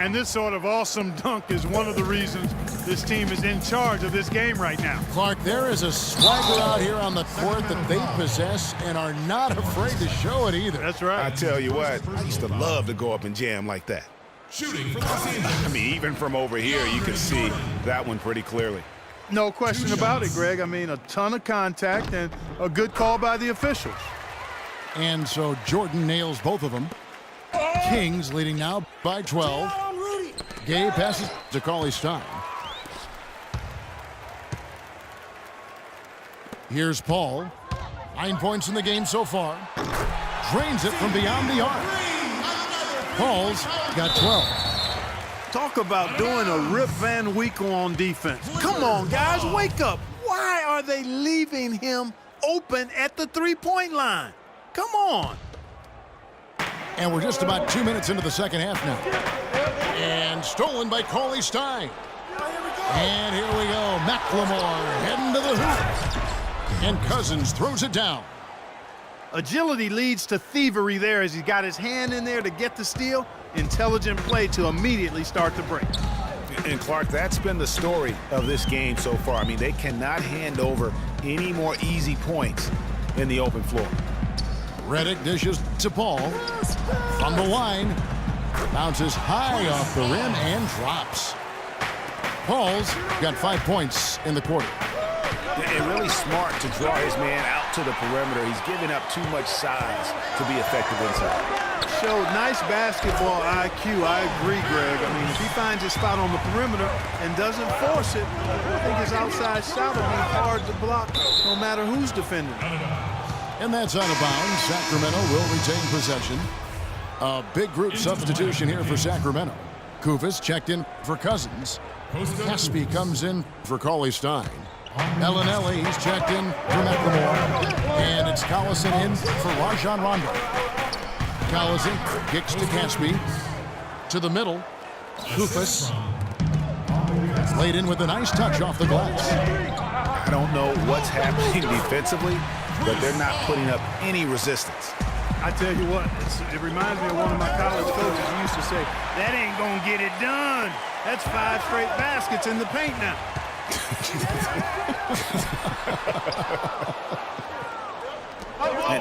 And this sort of awesome dunk is one of the reasons this team is in charge of this game right now. Clark, there is a swagger out here on the court that they possess and are not afraid to show it either. That's right. I tell you what, I used to love to go up and jam like that. Shooting from the scene. I mean, even from over here, you can see that one pretty clearly. No question about it, Greg. I mean, a ton of contact and a good call by the officials. And so Jordan nails both of them. Kings leading now by 12. Gay passes to Cauley-Stein. Here's Paul. 9 points in the game so far. Drains it from beyond the arc. Paul's got 12. Talk about doing a Rip Van Winkle on defense. Come on, guys, wake up. Why are they leaving him open at the three-point line? Come on. And we're just about 2 minutes into the second half now. And stolen by Cauley-Stein. And here we go. McLemore heading to the hoop. And Cousins throws it down. Agility leads to thievery there as he got his hand in there to get the steal. Intelligent play to immediately start the break. And Clark, that's been the story of this game so far. I mean, they cannot hand over any more easy points in the open floor. Redick dishes to Paul. From the line. Bounces high off the rim and drops. Paul's got 5 points in the quarter. And really smart to draw his man out to the perimeter. He's giving up too much size to be effective inside. Showed nice basketball IQ. I agree, Greg. I mean, if he finds his spot on the perimeter and doesn't force it, I think his outside shot will be hard to block no matter who's defending. And that's out of bounds. Sacramento will retain possession. A big group substitution here for Sacramento. Kufis checked in for Cousins. Caspi comes in for Cauley-Stein. Bellinelli, he's checked in for McLemore. And it's Collison in for Rajon Rondo. Collison kicks to Caspi. To the middle. Kufis. Laid in with a nice touch off the glass. I don't know what's happening defensively, but they're not putting up any resistance. I tell you what, it reminds me of one of my college coaches who used to say, that ain't gonna get it done. That's 5 straight baskets in the paint now.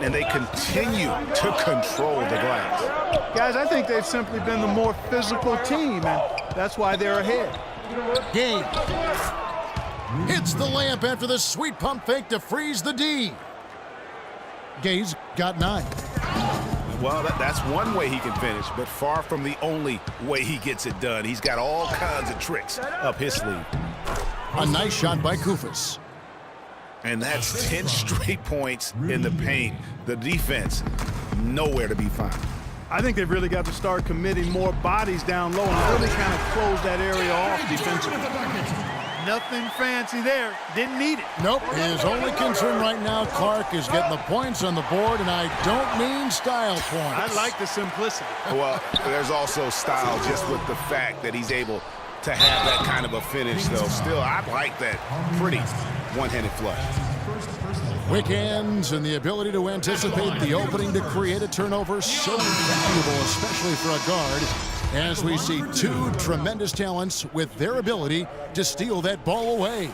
and they continue to control the glass. Guys, I think they've simply been the more physical team, and that's why they're ahead. Gay hits the layup after the sweet pump fake to freeze the D. Gay's got 9. Well, that's one way he can finish, but far from the only way he gets it done. He's got all kinds of tricks up his sleeve. A nice shot by Kufis. And that's 10 straight points in the paint. The defense, nowhere to be found. I think they've really got to start committing more bodies down low and really kind of close that area off defensively. Nothing fancy there. Didn't need it. Nope. His only concern right now, Clark, is getting the points on the board, and I don't mean style points. I like the simplicity. Well, there's also style just with the fact that he's able to have that kind of a finish, though. Still, I like that pretty one-handed flush. Quick hands and the ability to anticipate the opening to create a turnover, so valuable, especially for a guard, as we see 2 tremendous talents with their ability to steal that ball away.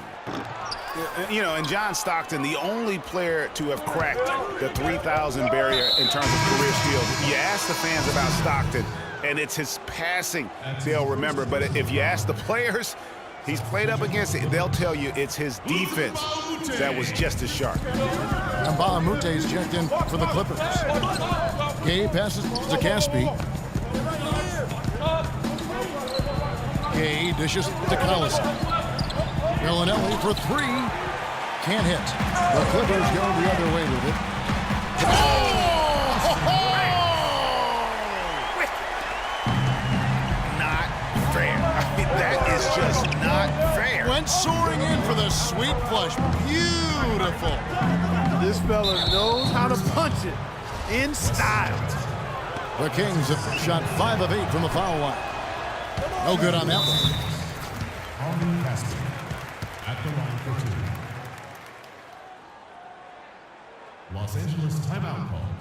You know, and John Stockton, the only player to have cracked the 3,000 barrier in terms of career steals. You ask the fans about Stockton, and it's his passing they'll remember. But if you ask the players he's played up against, they'll tell you it's his defense that was just as sharp. And Bahamute's checked in for the Clippers. Gay passes to Caspi. Gay dishes to Collison. Bellinelli for 3. Can't hit. The Clippers go the other way with it. Not fair. I mean, that is just not fair. Went soaring in for the sweet flush. Beautiful. This fella knows how to punch it in style. The Kings have shot 5 of 8 from the foul line. No good on that one. At the line for 2. Los Angeles timeout called.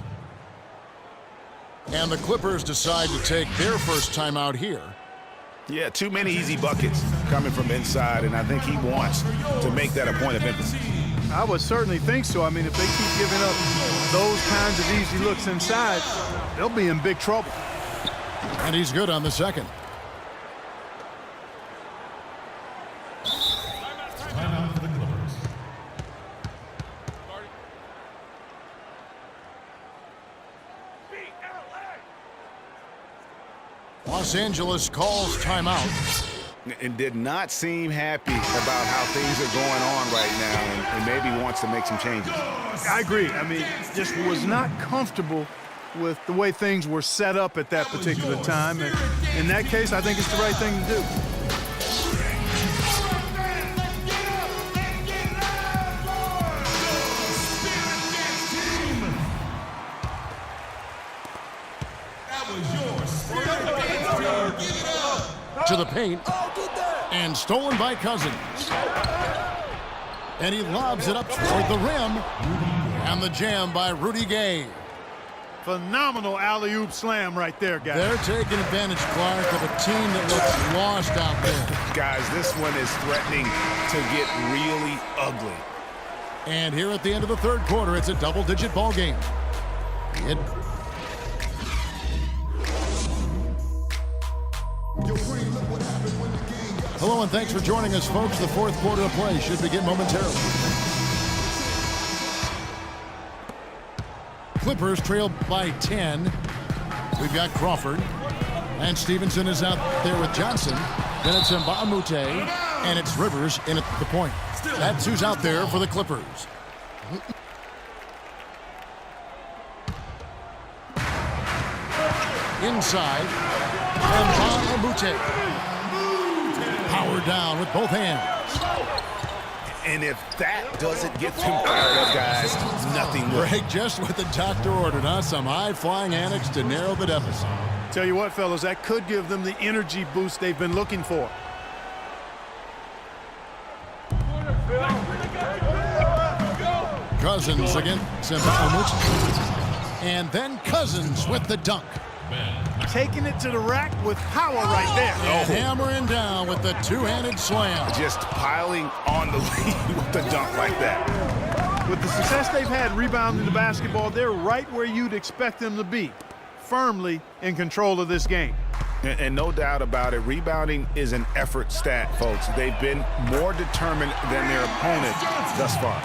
And the Clippers decide to take their first timeout here. Yeah, too many easy buckets coming from inside, and I think he wants to make that a point of emphasis. I would certainly think so. I mean, if they keep giving up those kinds of easy looks inside, they'll be in big trouble. And he's good on the second. Timeout for the Clippers. Los Angeles calls timeout. And did not seem happy about how things are going on right now, and maybe wants to make some changes. I agree. I mean, just was not comfortable with the way things were set up at that particular time. And in that case, I think it's the right thing to do. To the paint, and stolen by Cousins. And he lobs it up toward the rim, and the jam by Rudy Gay. Phenomenal alley-oop slam right there, guys. They're taking advantage, Clark, of a team that looks lost out there. Guys, this one is threatening to get really ugly. And here at the end of the third quarter, it's a double-digit ball game. Hello and thanks for joining us, folks. The fourth quarter of play should begin momentarily. Clippers trail by 10. We've got Crawford. And Stevenson is out there with Johnson. Then it's Mbah a Moute. And it's Rivers in at the point. That's who's out there for the Clippers. Inside. Mbah a Moute. Power down with both hands. And if that doesn't get them fired up, guys, nothing will. Greg, just what the doctor ordered, huh? Some high-flying antics to narrow the deficit. Tell you what, fellas, that could give them the energy boost they've been looking for. Cousins against Mbah a Moute. And then Cousins with the dunk. Taking it to the rack with power right there. And hammering down with the two-handed slam. Just piling on the lead with the dunk like that. With the success they've had rebounding the basketball, they're right where you'd expect them to be, firmly in control of this game. And no doubt about it, rebounding is an effort stat, folks. They've been more determined than their opponent thus far.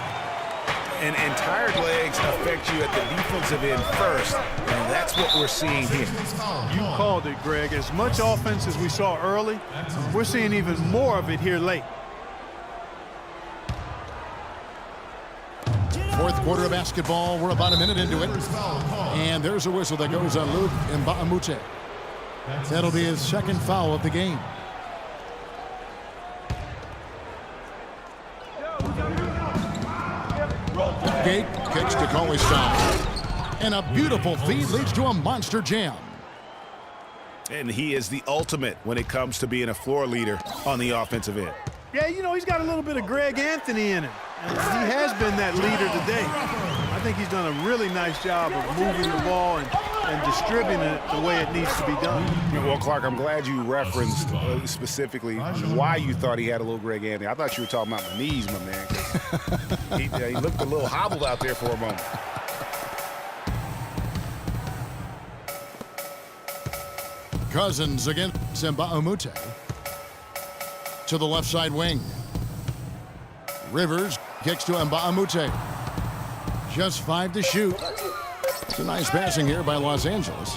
And tired legs affect you at the defensive end first, and that's what we're seeing here. You called it, Greg. As much offense as we saw early, we're seeing even more of it here late. Fourth quarter of basketball. We're about a minute into it. And there's a whistle that goes on Luke Mbah a Moute. That'll be his second foul of the game. Gate kicks to Cauley-Stein. And a beautiful feed leads to a monster jam. And he is the ultimate when it comes to being a floor leader on the offensive end. Yeah, you know, he's got a little bit of Greg Anthony in him. And he has been that leader today. I think he's done a really nice job of moving the ball and distributing it the way it needs to be done. Well, Clark, I'm glad you referenced specifically why you thought he had a little Greg Anthony. I thought you were talking about my knees, my man. He looked a little hobbled out there for a moment. Cousins against Mbah a Moute. To the left side wing. Rivers kicks to Mbah a Moute. Just 5 to shoot. It's a nice passing here by Los Angeles.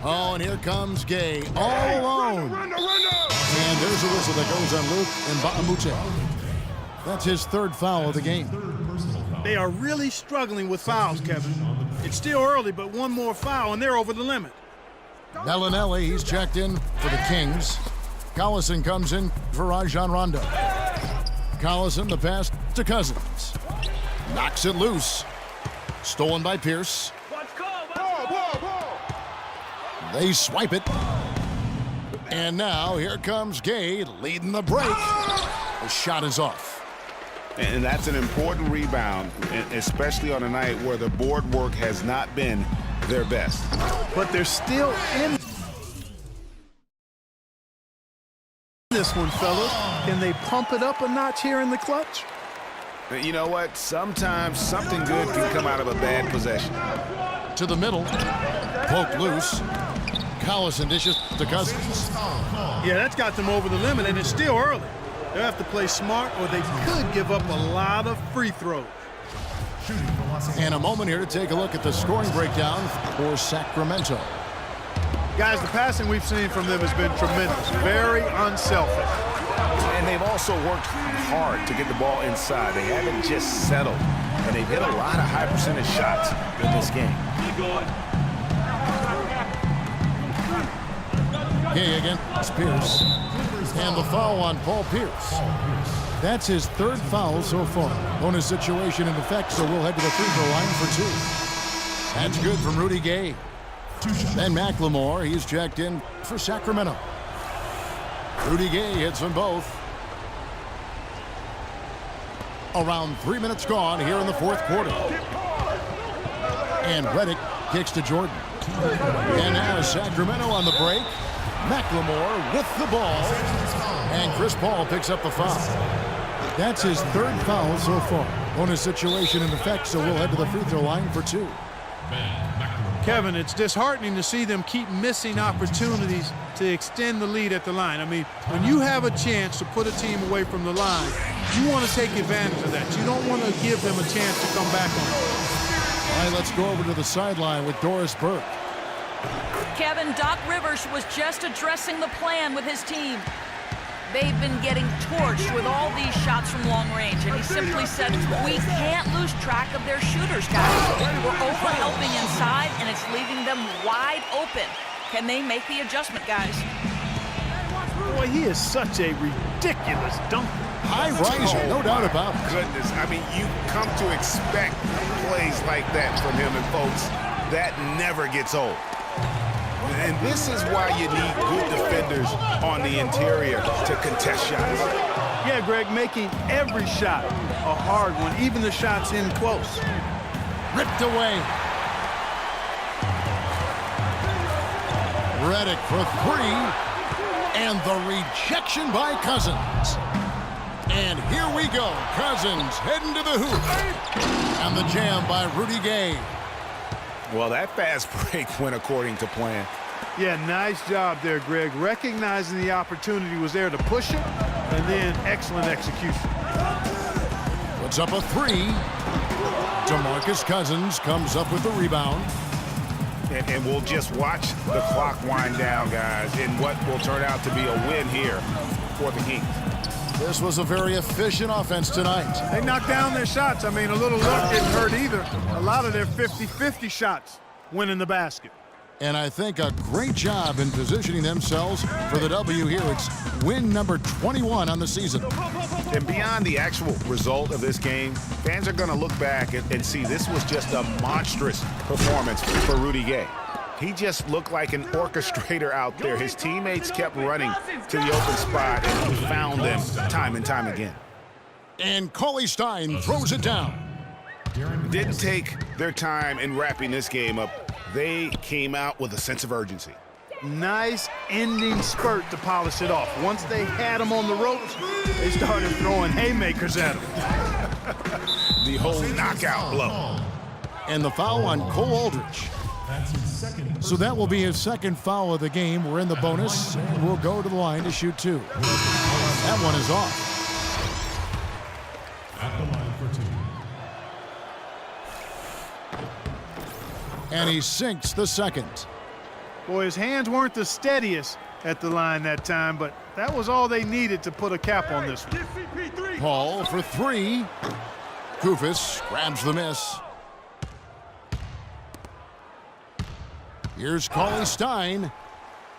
Oh, and here comes Gay all alone. And there's a whistle that goes on Luke Mbah a Moute. That's his third foul of the game. They are really struggling with fouls, Kevin. It's still early, but one more foul, and they're over the limit. Bellinelli, he's checked in for the Kings. Collison comes in for Rajon Rondo. Collison, the pass to Cousins. Knocks it loose. Stolen by Pierce. They swipe it. And now here comes Gay leading the break. The shot is off. And that's an important rebound, especially on a night where the board work has not been their best. But they're still in this one, fellas. Can they pump it up a notch here in the clutch? You know what? Sometimes something good can come out of a bad possession. To the middle. Poke loose. Collison dishes to Cousins. Yeah, that's got them over the limit, and it's still early. They'll have to play smart, or they could give up a lot of free throws. And a moment here to take a look at the scoring breakdown for Sacramento. Guys, the passing we've seen from them has been tremendous. Very unselfish. And they've also worked hard to get the ball inside. They haven't just settled. And they've hit a lot of high percentage shots in this game. Gay against Pierce. And the foul on Paul Pierce. That's his third foul so far. Bonus situation in effect, so we'll head to the free throw line for two. That's good from Rudy Gay. Then McLemore, he's checked in for Sacramento. Rudy Gay hits them both. Around 3 minutes gone here in the fourth quarter. And Redick kicks to Jordan. And now Sacramento on the break. McLemore with the ball. And Chris Paul picks up the foul. That's his third foul so far. Bonus situation in effect, so we'll head to the free throw line for two. Kevin, it's disheartening to see them keep missing opportunities to extend the lead at the line. I mean, when you have a chance to put a team away from the line, you want to take advantage of that. You don't want to give them a chance to come back on it. All right, let's go over to the sideline with Doris Burke. Kevin, Doc Rivers was just addressing the plan with his team. They've been getting torched with all these shots from long range, and he simply said, we can't lose track of their shooters, guys. We're overhelping inside, and it's leaving them wide open. Can they make the adjustment, guys? Boy, he is such a ridiculous dunker. High riser, no doubt about it. Goodness, I mean, you come to expect plays like that from him, and folks, that never gets old. And this is why you need good defenders on the interior to contest shots. Yeah, Greg, making every shot a hard one, even the shots in close. Ripped away. Redick for three. And the rejection by Cousins. And here we go. Cousins heading to the hoop. And the jam by Rudy Gay. Well, that fast break went according to plan. Yeah, nice job there, Greg. Recognizing the opportunity was there to push it, and then excellent execution. Puts up a three. DeMarcus Cousins comes up with the rebound. And we'll just watch the clock wind down, guys, in what will turn out to be a win here for the Kings. This was a very efficient offense tonight. They knocked down their shots. I mean, a little luck didn't hurt either. A lot of their 50-50 shots went in the basket. And I think a great job in positioning themselves for the W here. It's win number 21 on the season. And beyond the actual result of this game, fans are going to look back and see this was just a monstrous performance for Rudy Gay. He just looked like an orchestrator out there. His teammates kept running to the open spot, and he found them time and time again. And Cauley Stein throws it down. Didn't take their time in wrapping this game up. They came out with a sense of urgency. Nice ending spurt to polish it off. Once they had him on the ropes, they started throwing haymakers at him. The whole knockout blow. And the foul on Cole Aldrich. So that will be his second foul of the game. We're in the bonus, and we'll go to the line to shoot two. That one is off. At the line for two. And he sinks the second. Boy, his hands weren't the steadiest at the line that time, but that was all they needed to put a cap on this one. Paul for three. Koufos grabs the miss. Here's Cauley Stein.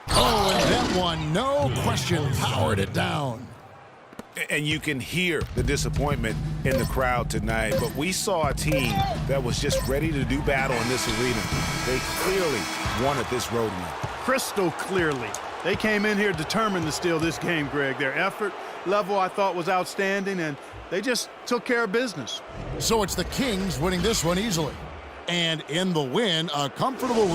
Oh, and that one, no question, powered it down. And you can hear the disappointment in the crowd tonight, but we saw a team that was just ready to do battle in this arena. They clearly wanted this road win. Crystal clearly. They came in here determined to steal this game, Greg. Their effort level, I thought, was outstanding, and they just took care of business. So it's the Kings winning this one easily. And in the win, a comfortable